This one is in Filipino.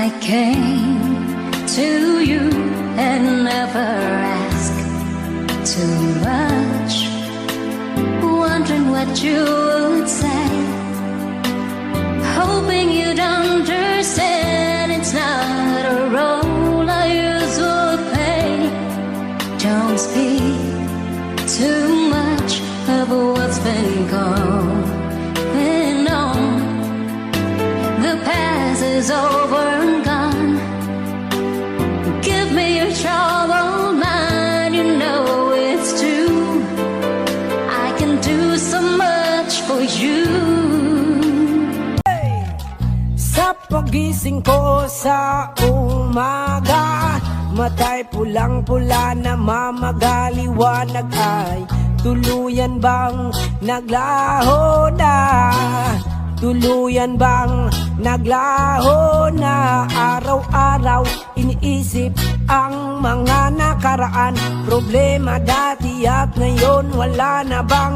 I came to you and never asked too much, wondering what you would say, hoping you'd understand it's not a role I usually play. Don't speak too much of what's been going on. The past is over and gone. Give me your troubled mind, you know it's true. I can do so much for you. Sa pagising ko sa umaga, matay pulang-pula na mamagaliwanag ay tuluyan bang naglaho na? Tuluyan bang naglaho na? Araw-araw iniisip ang mga nakaraan, problema dati at ngayon wala na bang